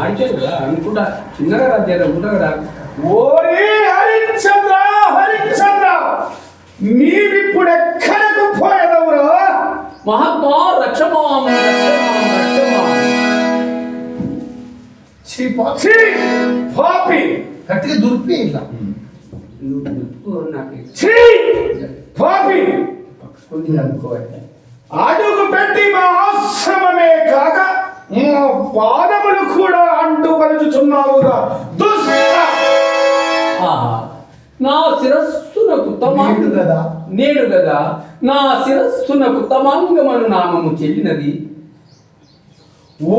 ఆడిచారు కదా అనుకుంటా చిన్నగా రాజ్యాలు అనుకుంటా. ఓరే హరిశ్చంద్ర హరిశ్చంద్ర, నీవిప్పుడు ఎక్కడకు పోయేదవురా? మహాత్మా రక్షమాం పాపి గట్టిగా దుర్పి ఇట్లా పాపి అడుగు పెట్టి మా ఆశ్రమమే కాక మా పాదములు కూడా అంటుపరుచుచున్నావుగా దుష్ట. నా శిరస్సునకు నేడు కదా నా శిరస్సునకు తమాంగమను నామము చెల్లినది.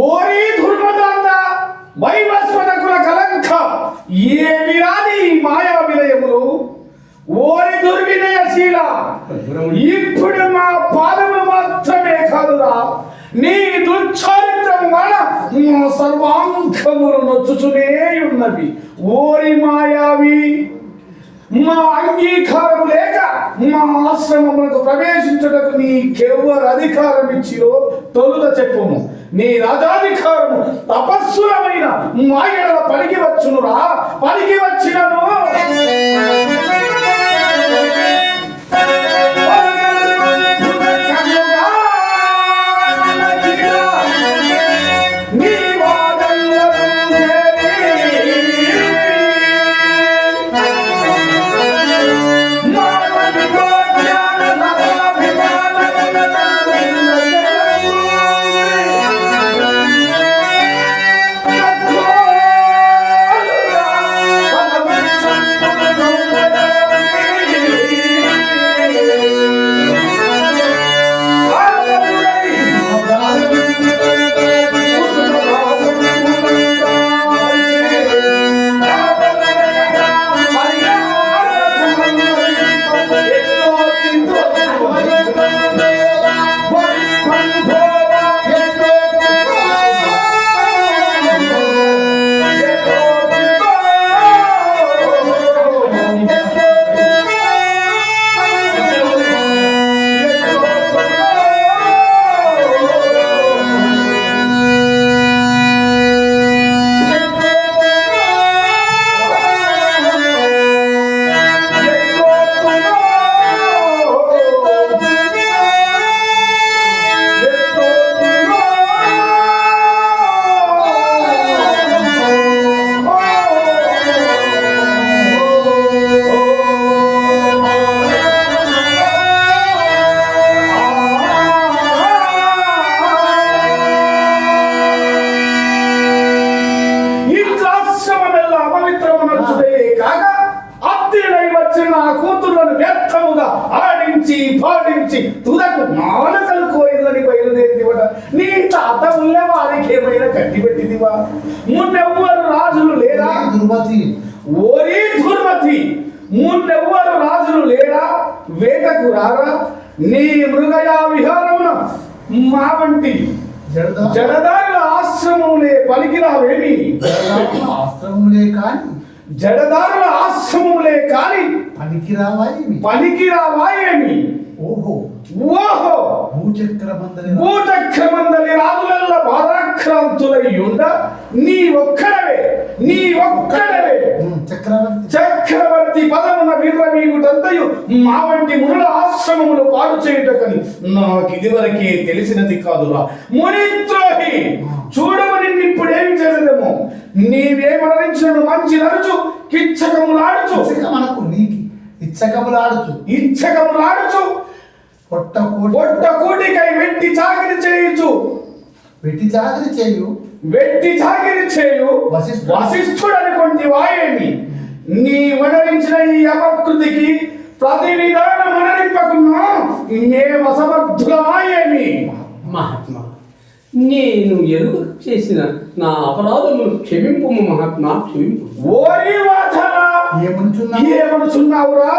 ఓరి దుర్మదాంత వైవస్వతకుల కలంక, ఏమి రాని మాయా విలయములు. ఓరి దుర్వినయశీల, ఇప్పుడు మా పాదములు మాత్రమే కాదురా, నీ దుశ్చరిత్రం వలన మా సర్వాంగములు నొచ్చుచునే ఉన్నవి. ఓరి మాయావి, మా అంగీకారం లేక మా ఆశ్రమములకు ప్రవేశించుటకు నీకెవ్వరు అధికారం ఇచ్చిరో తొలుత చెప్పుము. నీ రాజాధికారము తపస్సులమైన మాయల పలికి వచ్చునురా, పలికి వచ్చినను పాటించి తుదకు నాలుకలు కోయిందని బయలుదేరిదివట. నీ తాత ఉన్న వారికి ఏమైనా కట్టి పెట్టిదివా? మున్నెవ్వరు రాజులు లేరా? ఓరి దుర్మతి, మున్నెవ్వరు రాజులు లేరా? వేటకు రారా? నీ మృగయా విహారమున మా వంటి జడదారుల ఆశ్రమములే పలికిరావేమి? ఆశ్రమములే కాని జడదారుల ఆశ్రమములే కాని పనికిరావా ఏమి? ఓహో ఓహో, భూచక్రమందలి రాజులల్ల బాధాక్రాంతులై ఉండ నీ ఒక్కడవే చక్రవర్తి పదమున వీరవీగుటంతయు మా వంటి మునుల ఆశ్రమములు పాడు చేయుటకని నాకు ఇదివరకే తెలిసినది కాదురా. మునిద్రోహి, చూడము నిన్నిప్పుడేమి చేసేదేమో. నీవేమరించినను మంచి నరుచు కిచ్చకములాడుచు ఇచ్చకములాడుచు పొట్ట కూటికై వెట్టి చాకిరి చేయు వశిష్ఠుడని కొంటి వాయేమి? నీ వనరించిన ఈ అపకృతికి ప్రతి విధానం మనరింపకున్నా మేము అసమర్థులమాయేమి? మహాత్మా, నేను ఎరుగు చేసిన నా అపరాధములు క్షమింపు మహాత్మా, క్షమింపు. ఓరి వాచనా, ఏమనుచున్నావురా?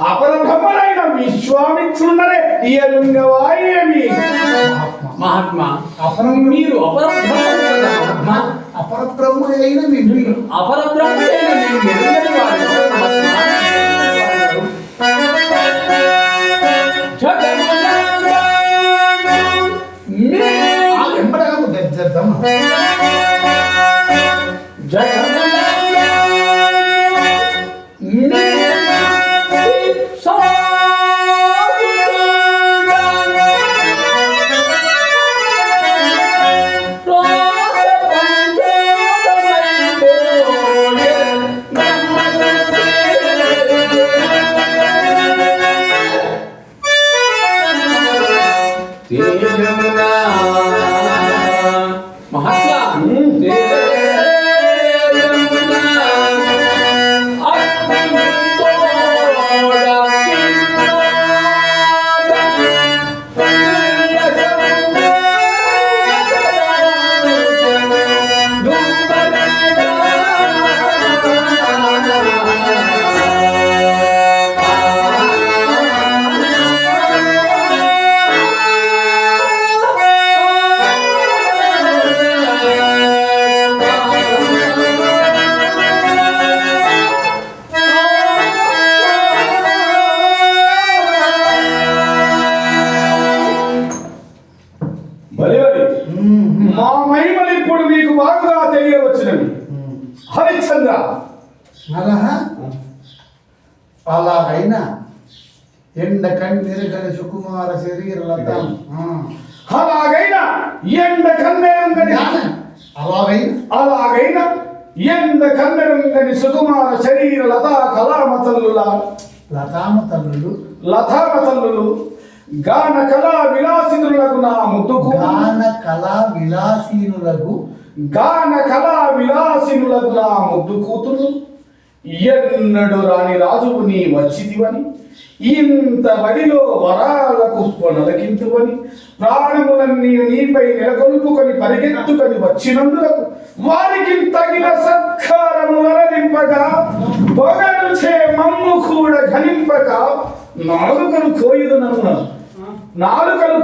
అపరబ్రహ్మనైన విశ్వామిత్రుడనే ఎరుంగవాయేమి? మహాత్మా, మీరు అపరబ్రహ్మయైన మీరు మహాత్మా మా మహిమలు ఇప్పుడు మీకు బాగా తెలియవచ్చునవి. హరిశ్చంద్ర, అలా అలాగైనా ఎండ కన్నెరగని సుకుమార శరీర లతం. అలాగైనా ఎండ కన్నెరంగని అలాగైనా ఎండ కన్నెరంగని సుకుమార శరీర లతా కళామతల్లుల లతామతల్లులు గాన కళా విలాసినులకు నా ముద్దుకు గాన కళా విలాసినులకు నా ముద్దు కూతురు ఎన్నడు రాని రాజువు నీ వచ్చితివని ఇంత బడిలో వరాలకు పొనలకింతువని ప్రాణములన్నీ నీపై నెలకొల్పుకొని పరిగెత్తుకొని వచ్చినందులకు వారికి తగిన సత్కారములనింపగా పొగడు చే మమ్ము కూడా ఘనింపక నాలుకలు కోయుదునన్న నాలుకలు